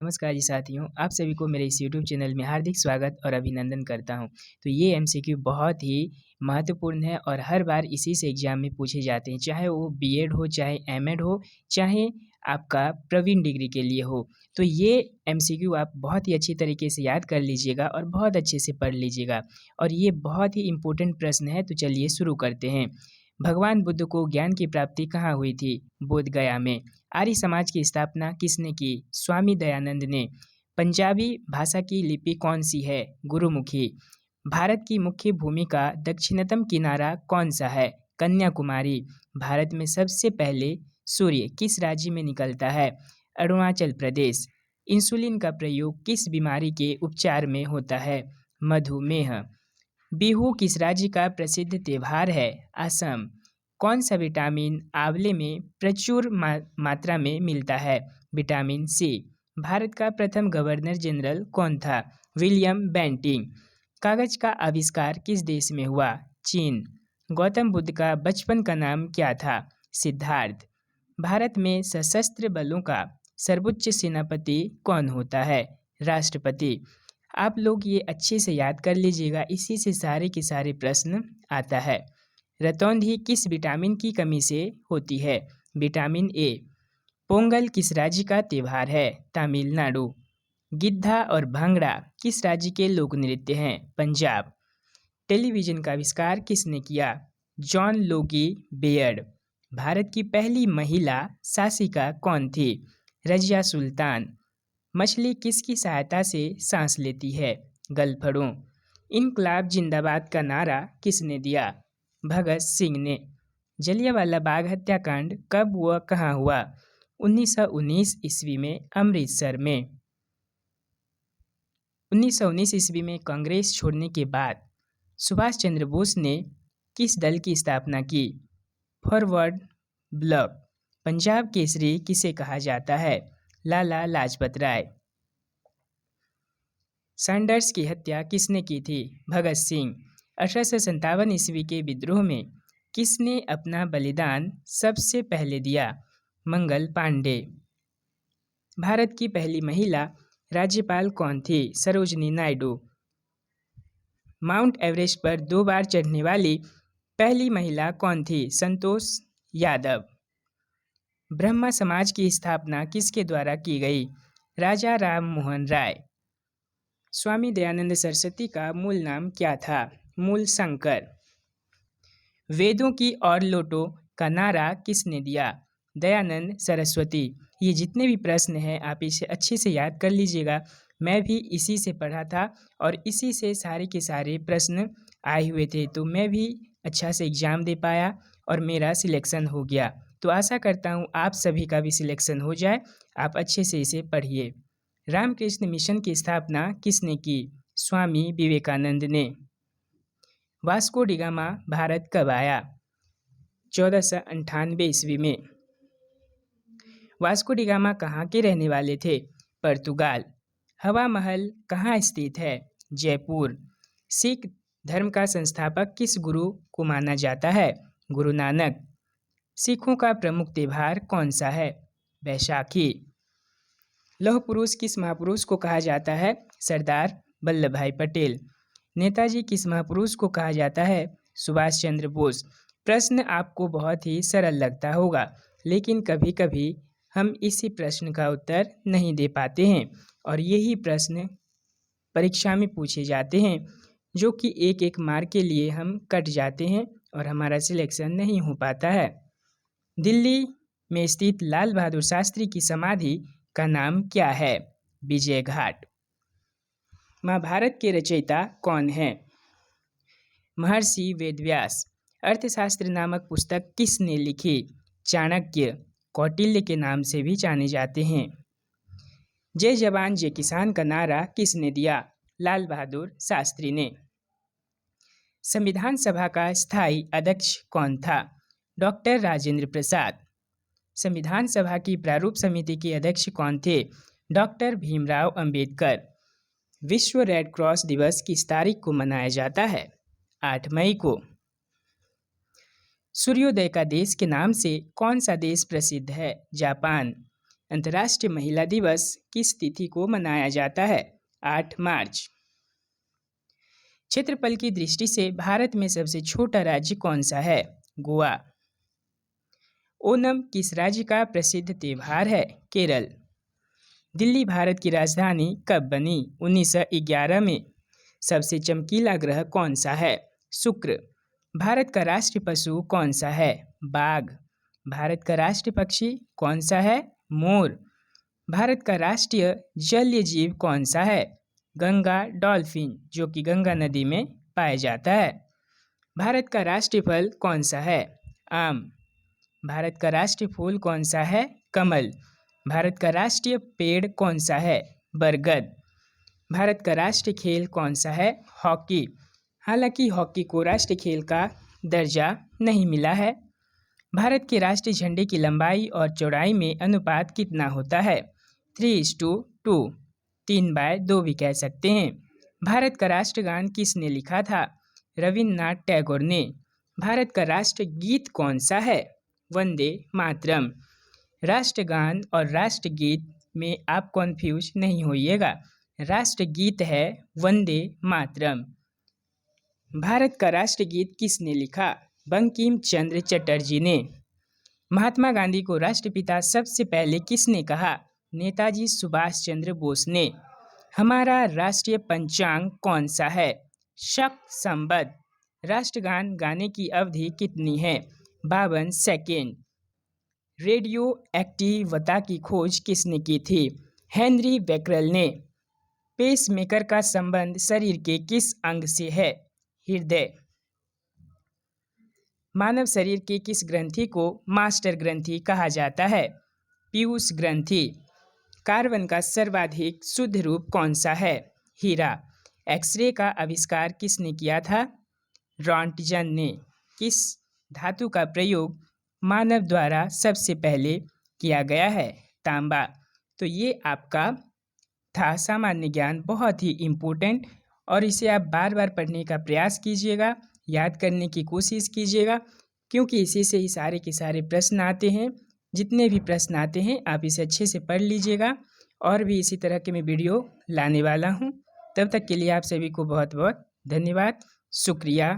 नमस्कार जी साथियों, आप सभी को मेरे इस यूट्यूब चैनल में हार्दिक स्वागत और अभिनंदन करता हूं। तो ये एमसीक्यू बहुत ही महत्वपूर्ण है और हर बार इसी से एग्जाम में पूछे जाते हैं, चाहे वो बीएड हो, चाहे एमएड हो, चाहे आपका प्रवीण डिग्री के लिए हो। तो ये एमसीक्यू आप बहुत ही अच्छी तरीके से याद कर लीजिएगा और बहुत अच्छे से पढ़ लीजिएगा। और ये बहुत ही इम्पोर्टेंट प्रश्न है, तो चलिए शुरू करते हैं। भगवान बुद्ध को ज्ञान की प्राप्ति कहाँ हुई थी? बोध गया में। आर्य समाज की स्थापना किसने की? स्वामी दयानंद ने। पंजाबी भाषा की लिपि कौन सी है? गुरुमुखी। भारत की मुख्य भूमि का दक्षिणतम किनारा कौन सा है? कन्याकुमारी। भारत में सबसे पहले सूर्य किस राज्य में निकलता है? अरुणाचल प्रदेश। इंसुलिन का प्रयोग किस बीमारी के उपचार में होता है? मधुमेह। बिहू किस राज्य का प्रसिद्ध त्योहार है? असम। कौन सा विटामिन आंवले में प्रचुर मात्रा में मिलता है? Vitamin C. भारत का प्रथम गवर्नर जनरल कौन था? William Bentinck. कागज का आविष्कार किस देश में हुआ? चीन। गौतम बुद्ध का बचपन का नाम क्या था? सिद्धार्थ। भारत में सशस्त्र बलों का सर्वोच्च सेनापति कौन होता है? राष्ट्रपति। आप लोग ये अच्छे से याद कर लीजिएगा, इसी से सारे के सारे प्रश्न आता है। रतौंधी किस विटामिन की कमी से होती है? Vitamin A. पोंगल किस राज्य का त्योहार है? तमिलनाडु। गिद्धा और भांगड़ा किस राज्य के लोक नृत्य हैं? पंजाब। टेलीविजन का आविष्कार किसने किया? John Logie Baird. भारत की पहली महिला शासिका कौन थी? रजिया सुल्तान। मछली किसकी सहायता से सांस लेती है? गलफड़ों। इनकलाब जिंदाबाद का नारा किसने दिया? भगत सिंह ने। जलियांवाला बाग हत्याकांड कब व कहाँ हुआ? 1919 ईस्वी में अमृतसर में। 1919 ईस्वी में कांग्रेस छोड़ने के बाद सुभाष चंद्र बोस ने किस दल की स्थापना की? Forward block. पंजाब केसरी किसे कहा जाता है? लाला लाजपत राय। सैंडर्स की हत्या किसने की थी? भगत सिंह। 1857 ईस्वी के विद्रोह में किसने अपना बलिदान सबसे पहले दिया? मंगल पांडे। भारत की पहली महिला राज्यपाल कौन थी? सरोजनी नायडू। माउंट एवरेस्ट पर 2 बार चढ़ने वाली पहली महिला कौन थी? संतोष यादव। ब्रह्मा समाज की स्थापना किसके द्वारा की गई? राजा राम मोहन राय। स्वामी दयानंद सरस्वती का मूल नाम क्या था? मूल शंकर। वेदों की और लोटो का नारा किसने दिया? दयानंद सरस्वती। ये जितने भी प्रश्न हैं आप इसे अच्छे से याद कर लीजिएगा। मैं भी इसी से पढ़ा था और इसी से सारे के सारे प्रश्न आए हुए थे, तो मैं भी अच्छा से एग्ज़ाम दे पाया और मेरा सिलेक्शन हो गया। तो आशा करता हूँ आप सभी का भी सिलेक्शन हो जाए। आप अच्छे से इसे पढ़िए। रामकृष्ण मिशन की स्थापना किसने की? स्वामी विवेकानंद ने। वास्को डिगामा भारत कब आया? 1498 ईस्वी में। वास्को डिगामा कहाँ के रहने वाले थे? पुर्तगाल। हवा महल कहाँ स्थित है? जयपुर। सिख धर्म का संस्थापक किस गुरु को माना जाता है? गुरु नानक। सिखों का प्रमुख त्योहार कौन सा है? बैसाखी। लौह पुरुष किस महापुरुष को कहा जाता है? सरदार वल्लभ भाई पटेल। नेताजी किस महापुरुष को कहा जाता है? सुभाष चंद्र बोस। प्रश्न आपको बहुत ही सरल लगता होगा, लेकिन कभी कभी हम इसी प्रश्न का उत्तर नहीं दे पाते हैं और यही प्रश्न परीक्षा में पूछे जाते हैं, जो कि एक एक मार्क के लिए हम कट जाते हैं और हमारा सिलेक्शन नहीं हो पाता है। दिल्ली में स्थित लाल बहादुर शास्त्री की समाधि का नाम क्या है? विजय घाट। महाभारत के रचयिता कौन है? महर्षि वेदव्यास। अर्थशास्त्र नामक पुस्तक किसने लिखी? चाणक्य। कौटिल्य के नाम से भी जाने जाते हैं। जय जवान जय किसान का नारा किसने दिया? लाल बहादुर शास्त्री ने। संविधान सभा का स्थायी अध्यक्ष कौन था? डॉक्टर राजेंद्र प्रसाद। संविधान सभा की प्रारूप समिति के अध्यक्ष कौन थे? डॉक्टर भीमराव अंबेडकर। विश्व रेड क्रॉस दिवस किस तारीख को मनाया जाता है? 8 मई को। सूर्योदय का देश के नाम से कौन सा देश प्रसिद्ध है? जापान। अंतर्राष्ट्रीय महिला दिवस किस तिथि को मनाया जाता है? 8 मार्च। क्षेत्रफल की दृष्टि से भारत में सबसे छोटा राज्य कौन सा है? गोवा। ओणम किस राज्य का प्रसिद्ध त्योहार है? केरल। दिल्ली भारत की राजधानी कब बनी? 1911 में। सबसे चमकीला ग्रह कौन सा है? शुक्र। भारत का राष्ट्रीय पशु कौन सा है? बाघ। भारत का राष्ट्रीय पक्षी कौन सा है? मोर। भारत का राष्ट्रीय जलीय जीव कौन सा है? गंगा डॉल्फिन, जो कि गंगा नदी में पाया जाता है। भारत का राष्ट्रीय फल कौन सा है? आम। भारत का राष्ट्रीय फूल कौन सा है? कमल। भारत का राष्ट्रीय पेड़ कौन सा है? बरगद। भारत का राष्ट्रीय खेल कौन सा है? हॉकी। हालांकि हॉकी को राष्ट्रीय खेल का दर्जा नहीं मिला है। भारत के राष्ट्रीय झंडे की लंबाई और चौड़ाई में अनुपात कितना होता है? 3:2, 3/2 भी कह सकते हैं। भारत का राष्ट्रगान किसने लिखा था? रविन्द्रनाथ टैगोर ने। भारत का राष्ट्रीय गीत कौन सा है? वंदे मातरम। राष्ट्रगान और राष्ट्रगीत में आप कॉन्फ्यूज नहीं होइएगा। राष्ट्रगीत है वंदे मातरम। भारत का राष्ट्रगीत किसने लिखा? बंकिम चंद्र चटर्जी ने। महात्मा गांधी को राष्ट्रपिता सबसे पहले किसने कहा? नेताजी सुभाष चंद्र बोस ने। हमारा राष्ट्रीय पंचांग कौन सा है? शक संबद्ध। राष्ट्रगान गाने की अवधि कितनी है? 52 सेकेंड। रेडियो एक्टिवता की खोज किसने की थी? हेनरी बेकरल ने। पेसमेकर का संबंध शरीर के किस अंग से है? हृदय। मानव शरीर के किस ग्रंथि को मास्टर ग्रंथि कहा जाता है? पीयूष ग्रंथि। कार्बन का सर्वाधिक शुद्ध रूप कौन सा है? हीरा। एक्सरे का आविष्कार किसने किया था? रॉन्टजन ने। किस धातु का प्रयोग मानव द्वारा सबसे पहले किया गया है? तांबा। तो ये आपका था सामान्य ज्ञान, बहुत ही इम्पोर्टेंट, और इसे आप बार बार पढ़ने का प्रयास कीजिएगा, याद करने की कोशिश कीजिएगा, क्योंकि इसी से ही सारे के सारे प्रश्न आते हैं। जितने भी प्रश्न आते हैं आप इसे अच्छे से पढ़ लीजिएगा, और भी इसी तरह के मैं वीडियो लाने वाला हूँ। तब तक के लिए आप सभी को बहुत बहुत धन्यवाद, शुक्रिया।